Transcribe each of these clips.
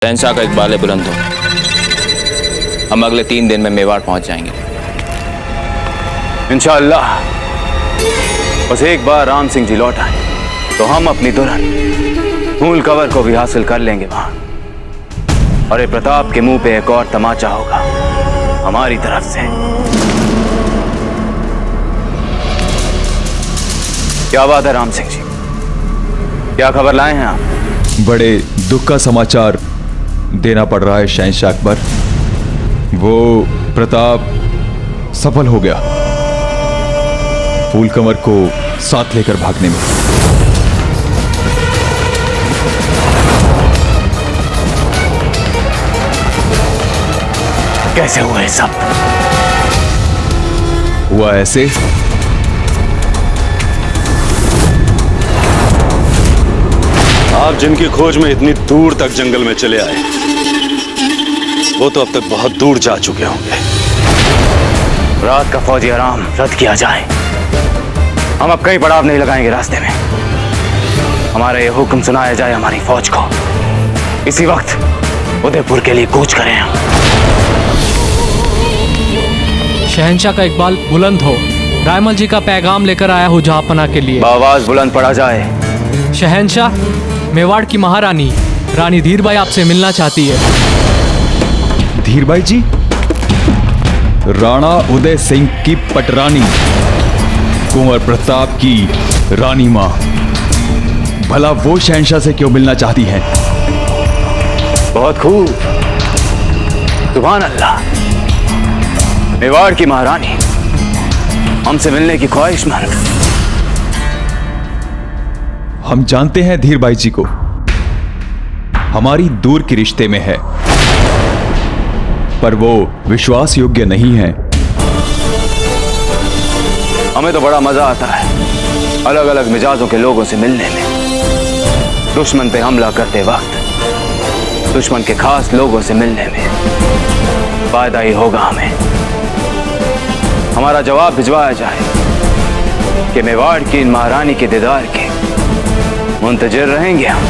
शहंशाह का इकबाल बुलंद हो। हम अगले 3 दिन में मेवाड़ पहुंच जाएंगे इंशाअल्लाह। बस एक बार राम सिंह जी लौट आए तो हम अपनी दुल्हन फूल कंवर को भी हासिल कर लेंगे वहां। और ये प्रताप के मुंह पे एक और तमाचा होगा हमारी तरफ से। क्या बात है राम सिंह जी, क्या खबर लाए हैं आप? बड़े दुख का समाचार देना पड़ रहा है शहंशाह अकबर। वो प्रताप सफल हो गया फूल कंवर को साथ लेकर भागने में। कैसे हुआ ये सब? हुआ ऐसे, आप जिनकी खोज में इतनी दूर तक जंगल में चले आए वो तो अब तक बहुत दूर जा चुके होंगे। रात का फौजी आराम रद्द किया जाए। हम अब कहीं पड़ाव नहीं लगाएंगे रास्ते में। हमारा ये हुक्म सुनाया जाए हमारी फौज को। इसी वक्त उदयपुर के लिए कूच करें हम। शहंशाह का इकबाल बुलंद हो। रायमल जी का पैगाम लेकर आया हूँ जहांपना के लिए। आवाज बुलंद पड़ा जाए। शहंशाह, मेवाड़ की महारानी रानी धीरबाई आपसे मिलना चाहती है। धीरबाई जी? राणा उदय सिंह की पटरानी, कुंवर प्रताप की रानी मां। भला वो शहंशाह से क्यों मिलना चाहती हैं? बहुत खूब, सुभान अल्लाह। मेवाड़ की महारानी हमसे मिलने की ख्वाहिशमंद। हम जानते हैं धीरबाई जी को, हमारी दूर के रिश्ते में है, पर वो विश्वास योग्य नहीं है। हमें तो बड़ा मजा आता है अलग अलग मिजाजों के लोगों से मिलने में। दुश्मन पे हमला करते वक्त दुश्मन के खास लोगों से मिलने में फायदा ही होगा हमें। हमारा जवाब भिजवाया जाए कि मेवाड़ की इन महारानी के दीदार के मुंतजिर रहेंगे हम।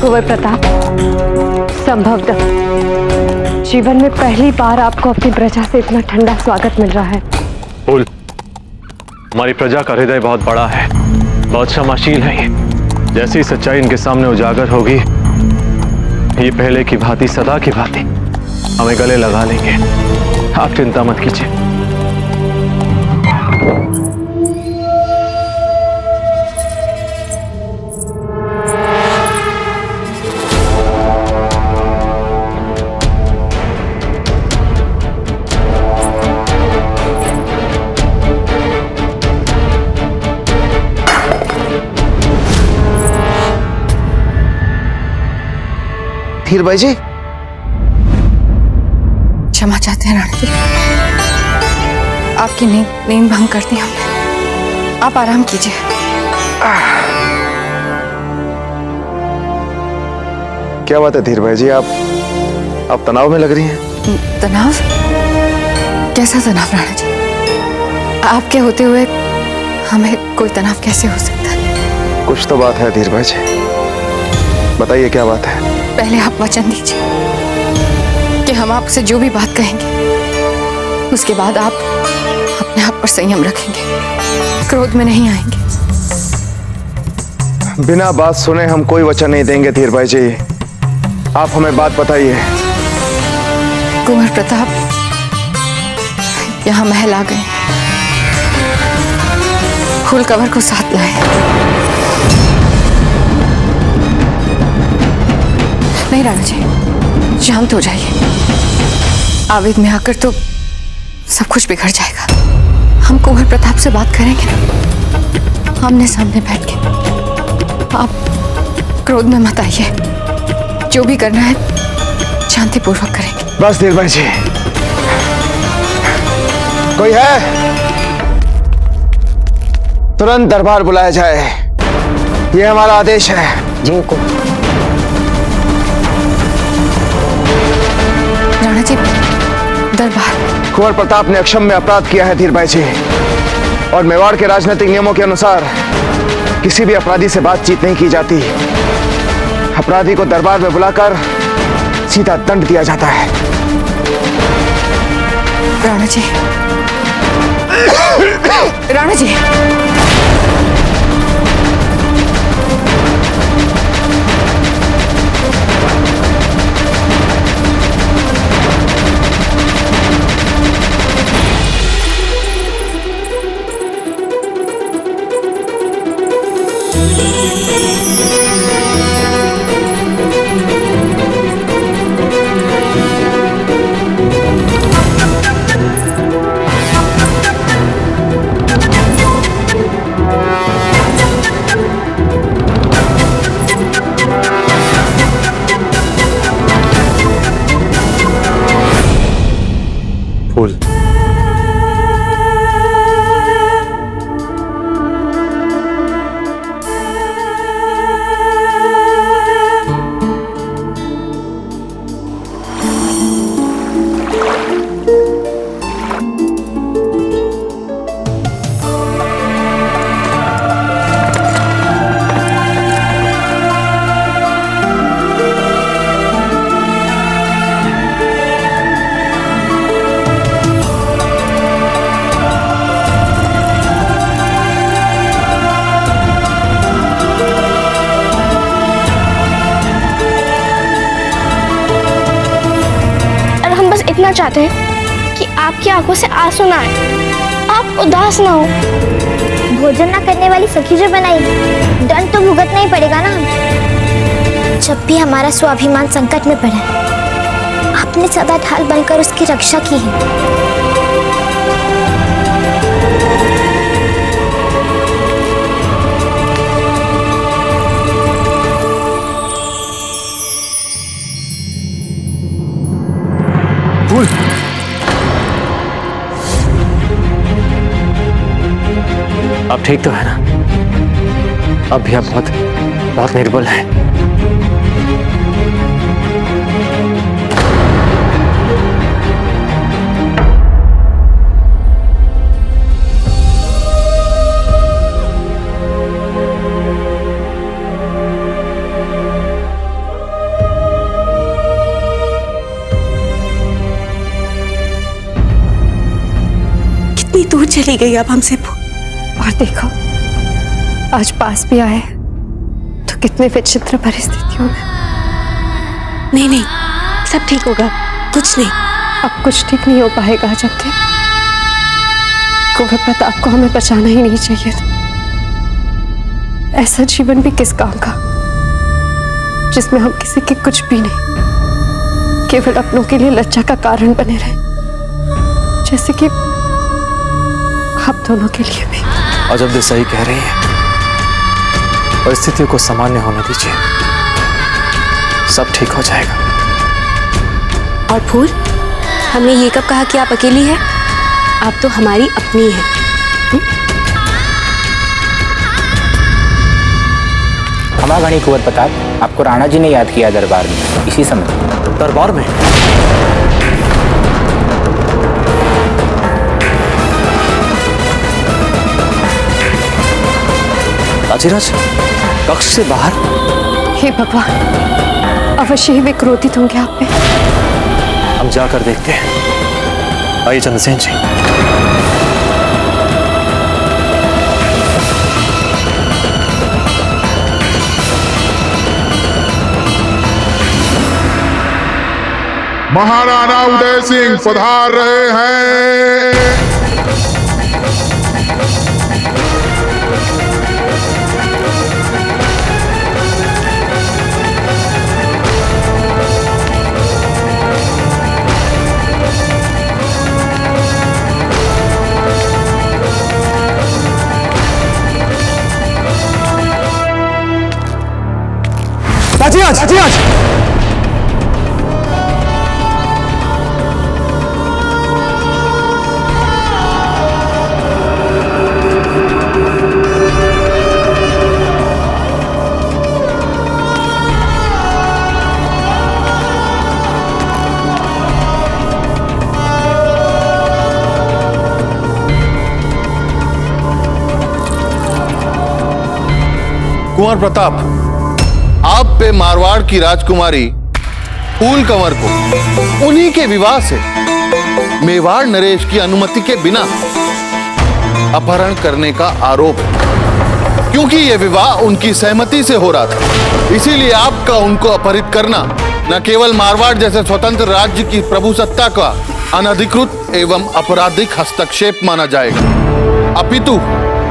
कुंवर प्रताप, संभवतः जीवन में पहली बार आपको अपनी प्रजा से इतना ठंडा स्वागत मिल रहा है। फूल, हमारी प्रजा का हृदय बहुत बड़ा है, बहुत क्षमाशील है। ये जैसी सच्चाई इनके सामने उजागर होगी, ये पहले की भांति सदा की भांति हमें गले लगा लेंगे। आप चिंता मत कीजिए। धीरबाई जी, क्षमा चाहते हैं रानी जी, आपकी नींद भंग कर दी हमने। आप आराम कीजिए। क्या बात है धीरबाई जी, आप तनाव में लग रही हैं। तनाव? कैसा तनाव राणा जी? आपके होते हुए हमें कोई तनाव कैसे हो सकता है? कुछ तो बात है धीरबाई जी, बताइए क्या बात है। पहले आप वचन दीजिए कि हम आपसे जो भी बात कहेंगे उसके बाद आप अपने आप पर संयम रखेंगे, क्रोध में नहीं आएंगे। बिना बात सुने हम कोई वचन नहीं देंगे धीरबाई जी, आप हमें बात बताइए। कुंवर प्रताप यहाँ महल आ गए, फूल कंवर को साथ लाए। नहीं राणा जी, शांत हो जाइए। आवेग में आकर तो सब कुछ बिगड़ जाएगा। हम कुंवर प्रताप से बात करेंगे ना, आमने सामने बैठ के। आप क्रोध में मत आइए, जो भी करना है शांतिपूर्वक करेंगे। बस धीरबाई जी, कोई है? तुरंत दरबार बुलाया जाए, यह हमारा आदेश है। जी हुकुम। राणा जी, दरबार। कुंवर प्रताप ने अक्षम्य अपराध किया है धीर भाई जी, और मेवाड़ के राजनीतिक नियमों के अनुसार किसी भी अपराधी से बातचीत नहीं की जाती। अपराधी को दरबार में बुलाकर सीधा दंड दिया जाता है। राणा जी, राणा जी, फूल। इतना चाहते हैं कि आपकी आंखों से आंसू ना आए, आप उदास ना हो। भोजन ना करने वाली सखी जो बनाई, दंड तो भुगतना ही पड़ेगा ना। जब भी हमारा स्वाभिमान संकट में पड़ा, आपने सदा ढाल बनकर उसकी रक्षा की है। अब ठीक तो है ना? अब भी आप बहुत बहुत निर्बल हैं। कितनी दूर चली गई अब हमसे। और देखो, आज पास भी आए तो कितने विचित्र परिस्थितियों में। नहीं नहीं, सब ठीक होगा, कुछ नहीं। अब कुछ ठीक नहीं हो पाएगा जब तक कुंवर प्रताप को हमें बचाना ही नहीं चाहिए था। ऐसा जीवन भी किस काम का जिसमें हम किसी के कुछ भी नहीं, केवल अपनों के लिए लज्जा का कारण बने रहे, जैसे कि आप दोनों के लिए भी। अजब दे सही कह रही है, परिस्थितियों को सामान्य होने दीजिए, सब ठीक हो जाएगा। और फूल, हमने ये कब कहा कि आप अकेली हैं? आप तो हमारी अपनी हैं। हमारा गणी कुंवर प्रताप, आपको राणा जी ने याद किया दरबार में इसी समय। दरबार में? राजीराज, कक्ष से बाहर? हे भगवान, अवश्य ही वे क्रोधित होंगे आप पे। हम जाकर देखते हैं। आइए चंद्रसेन जी। महाराणा उदय सिंह पधार रहे हैं। राजीराज, कुंवर प्रताप, आप पे मारवाड़ की राजकुमारी फूल कंवर को उन्हीं के विवाह से मेवाड़ नरेश की अनुमति के बिना अपहरण करने का आरोप है। क्योंकि यह विवाह उनकी सहमति से हो रहा था, इसीलिए आपका उनको अपहरित करना न केवल मारवाड़ जैसे स्वतंत्र राज्य की प्रभुसत्ता का अनधिकृत एवं आपराधिक हस्तक्षेप माना जाएगा, अपितु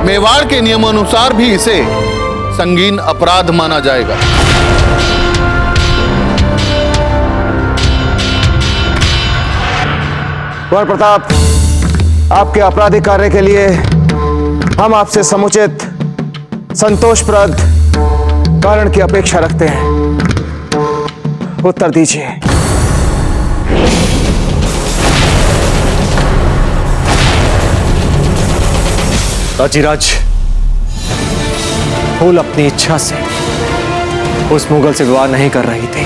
मेवाड़ के नियमानुसार भी इसे संगीन अपराध माना जाएगा। कुंवर प्रताप, आपके आपराधिक कार्य के लिए हम आपसे समुचित संतोषप्रद कारण की अपेक्षा रखते हैं। उत्तर दीजिए। राजीराज, फूल अपनी इच्छा से उस मुगल से विवाह नहीं कर रही थी,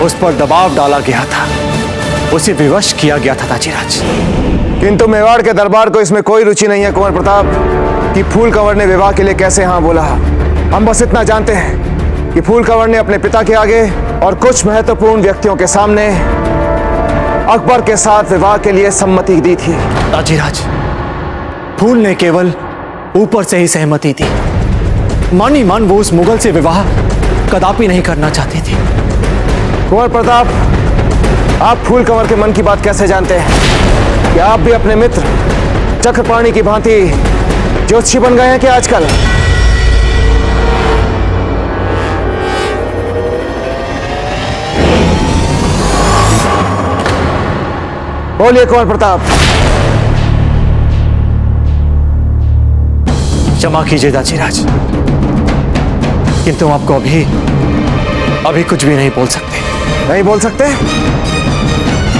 उस पर दबाव डाला गया था, उसे विवश किया गया था राजीराज। किंतु मेवाड़ के दरबार को इसमें कोई रुचि नहीं है कुंवर प्रताप कि फूल कंवर ने विवाह के लिए कैसे हाँ बोला। हम बस इतना जानते हैं कि फूल कंवर ने अपने पिता के आगे और कुछ महत्वपूर्ण व्यक्तियों के सामने अकबर के साथ विवाह के लिए सम्मति दी थी। राजीराज, फूल ने केवल ऊपर से ही सहमति दी, मन ही मन वो उस मुगल से विवाह कदापि नहीं करना चाहती थी। कुंवर प्रताप, आप फूल कंवर के मन की बात कैसे जानते हैं? क्या आप भी अपने मित्र चक्रपाणी की भांति ज्योतिषी बन गए हैं क्या आजकल? बोलिए कुंवर प्रताप। क्षमा कीजिए राजीराज, किंतु आपको अभी कुछ भी नहीं बोल सकते। नहीं बोल सकते?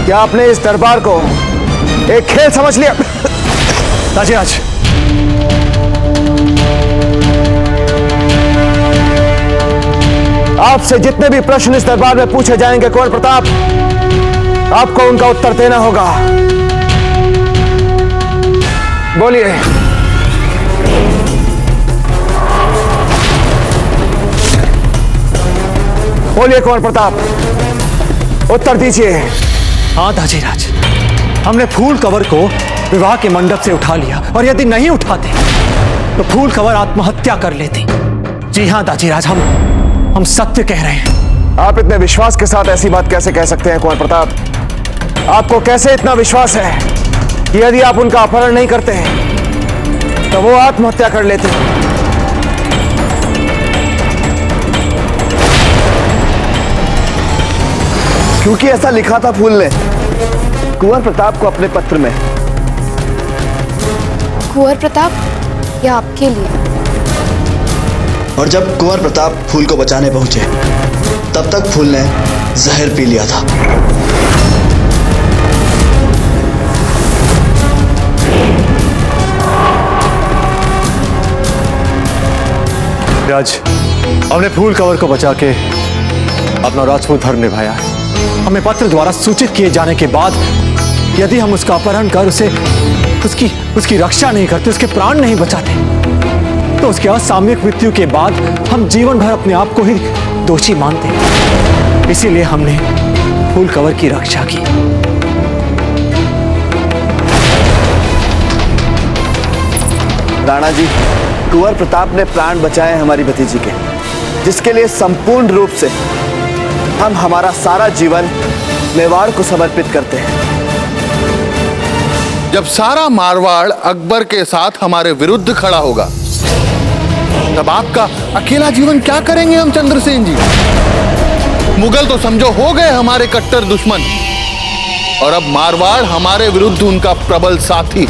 क्या आपने इस दरबार को एक खेल समझ लिया? राजीराज, आपसे जितने भी प्रश्न इस दरबार में पूछे जाएंगे कुंवर प्रताप, आपको उनका उत्तर देना होगा। बोलिए। बोलिए कुंवर प्रताप, उत्तर दीजिए। हाँ राजीराज, हमने फूल कंवर को विवाह के मंडप से उठा लिया, और यदि नहीं उठाते तो फूल कंवर आत्महत्या कर लेती। जी हाँ राजीराज, हम सत्य कह रहे हैं। आप इतने विश्वास के साथ ऐसी बात कैसे कह सकते हैं कुंवर प्रताप? आपको कैसे इतना विश्वास है कि यदि आप उनका अपहरण नहीं करते तो वो आत्महत्या कर लेते? क्योंकि ऐसा लिखा था फूल ने कुंवर प्रताप को अपने पत्र में। कुंवर प्रताप, यह आपके लिए। और जब कुंवर प्रताप फूल को बचाने पहुंचे तब तक फूल ने जहर पी लिया था। राज, हमने फूल कंवर को बचा के अपना राजपूत धर्म निभाया है। हमें पत्र द्वारा सूचित किए जाने के बाद यदि हम उसका अपहरण कर उसकी रक्षा नहीं करते, उसके प्राण नहीं बचाते, तो उसके असामयिक मृत्यु के बाद हम जीवन भर अपने आप को ही दोषी मानते। इसीलिए हमने फूल कंवर की रक्षा की। राणा जी, कुंवर प्रताप ने प्राण बचाए हमारी भतीजी के, जिसके लिए संपूर्ण रूप से हम हमारा सारा जीवन मेवाड़ को समर्पित करते हैं। जब सारा मारवाड़ अकबर के साथ हमारे विरुद्ध खड़ा होगा तब आपका अकेला जीवन क्या करेंगे हम चंद्रसेन जी? मुगल तो समझो हो गए हमारे कट्टर दुश्मन, और अब मारवाड़ हमारे विरुद्ध उनका प्रबल साथी।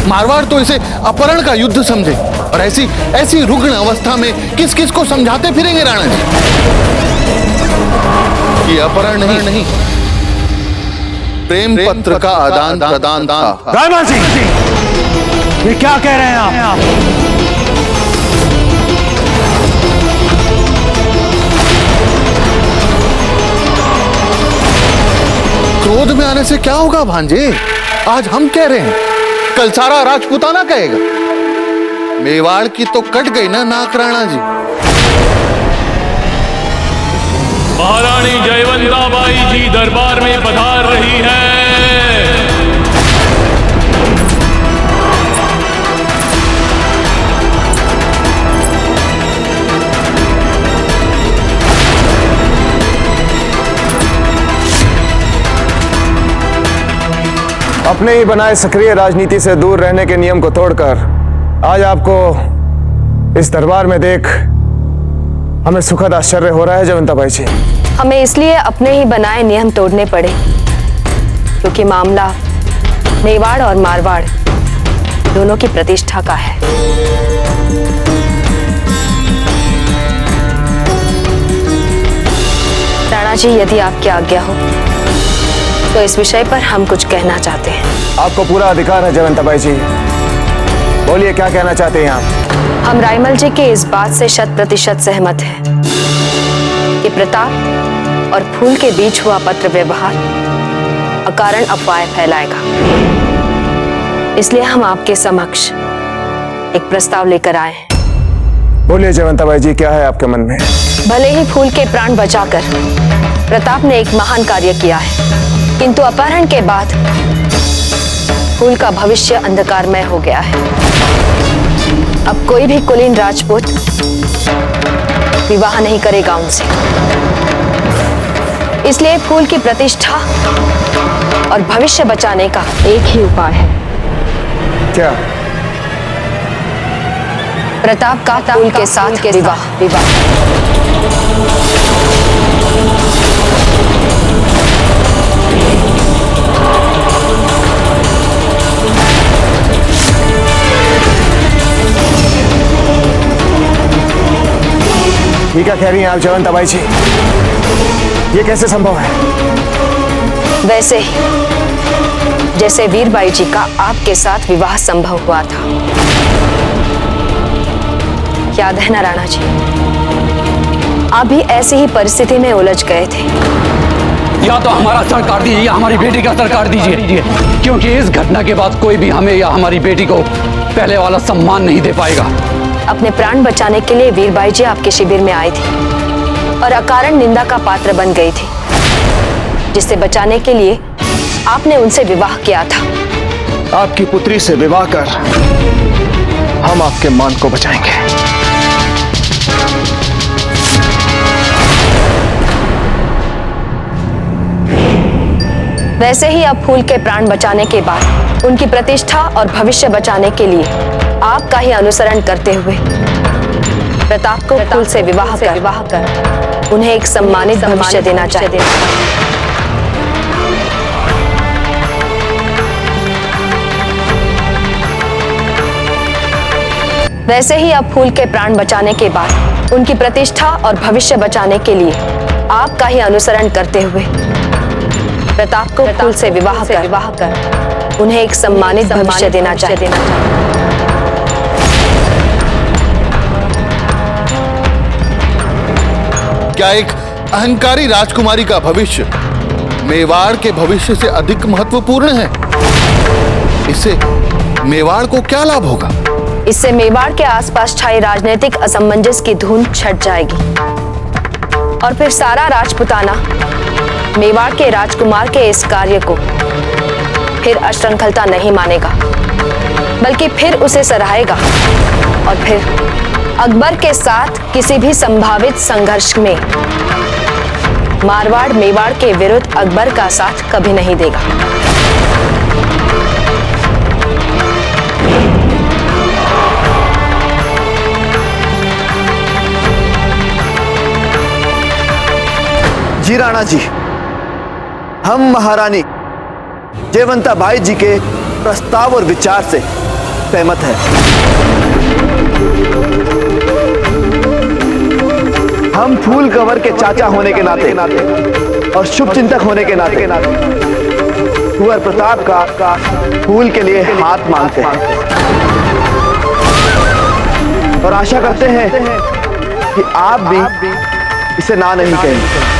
मारवाड़ तो इसे अपहरण का युद्ध समझे, और ऐसी रुग्ण अवस्था में किस किस को समझाते फिरेंगे राणा जी? ये अपहरण नहीं प्रेम पत्र का आदान प्रदान था। रायमाल जी, ये क्या कह रहे हैं आप? क्रोध में आने से क्या होगा भांजे? आज हम कह रहे हैं, कल सारा राजपूताना कहेगा। मेवाड़ की तो कट गई ना नाक राणा जी। महारानी जयवंताबाई जी दरबार में पधार रही है। अपने ही बनाए सक्रिय राजनीति से दूर रहने के नियम को तोड़कर आज आपको इस दरबार में देख हमें सुखद आश्चर्य हो रहा है जयवंताबाई जी। हमें इसलिए अपने ही बनाए नियम तोड़ने पड़े क्योंकि मामला मेवाड़ और मारवाड़ दोनों की प्रतिष्ठा का है। राणा जी, यदि आपकी आज्ञा हो तो इस विषय पर हम कुछ कहना चाहते हैं। आपको पूरा अधिकार है जयवंताबाई जी, बोलिए क्या कहना चाहते हैं आप। हम रायमल जी के इस बात से 100% सहमत हैं कि प्रताप और फूल के बीच हुआ पत्र व्यवहार अकारण अफवाह फैलाएगा। इसलिए हम आपके समक्ष एक प्रस्ताव लेकर आए हैं। बोलिए जयवंताबाई जी, क्या है आपके मन में। भले ही फूल के प्राण बचाकर प्रताप ने एक महान कार्य किया है, किंतु अपहरण के बाद फूल का भविष्य अंधकारमय हो गया है। अब कोई भी कुलीन राजपूत विवाह नहीं करेगा उनसे। इसलिए फूल की प्रतिष्ठा और भविष्य बचाने का एक ही उपाय है। क्या? प्रताप का फूल के साथ विवाह। ये क्या कह रही हैं आप जयवंताबाई जी, ये कैसे संभव है? वैसे ही जैसे वीरबाई जी का आपके साथ विवाह संभव हुआ था, याद है ना राणा जी? आप भी ऐसी ही परिस्थिति में उलझ गए थे। या तो हमारा सर काट दीजिए या हमारी बेटी का सर काट दीजिए, क्योंकि इस घटना के बाद कोई भी हमें या हमारी बेटी को पहले वाला सम्मान नहीं दे पाएगा। अपने प्राण बचाने के लिए वीरबाई जी आपके शिविर में आई थी और अकारण निंदा का पात्र बन गई थी, जिसे बचाने के लिए आपने उनसे विवाह किया था। आपकी पुत्री से विवाह कर हम आपके मान को बचाएंगे। वैसे ही अब फूल के प्राण बचाने के बाद उनकी प्रतिष्ठा और भविष्य बचाने के लिए आपका ही अनुसरण करते हुए प्रताप को फूल से विवाह कर उन्हें एक सम्मानित भविष्य देना चाहिए। वैसे ही अब फूल के प्राण बचाने के बाद उनकी प्रतिष्ठा और भविष्य बचाने के लिए आपका ही अनुसरण करते हुए प्रताप को फूल से विवाह कर उन्हें एक सम्मानित भविष्य देना चाहिए। क्या एक अहंकारी राजकुमारी का भविष्य मेवाड़ के भविष्य से अधिक महत्वपूर्ण है? इससे मेवाड़ को क्या लाभ होगा? इससे मेवाड़ के आसपास छाई राजनीतिक असमंजस की धुन छट जाएगी और फिर सारा राजपुताना मेवाड़ के राजकुमार के इस कार्य को फिर अश्रृंखलता नहीं मानेगा, बल्कि फिर उसे सराहेगा और फिर अकबर के साथ किसी भी संभावित संघर्ष में मारवाड़ मेवाड़ के विरुद्ध अकबर का साथ कभी नहीं देगा। जी राणा जी, हम महारानी जयवंताबाई जी के प्रस्ताव और विचार से सहमत हैं। हम फूल कंवर के चाचा होने के नाते और शुभ चिंतक होने के नाते कुंवर प्रताप का फूल के लिए हाथ मांगते हैं और आशा करते हैं कि आप भी इसे ना नहीं कहेंगे।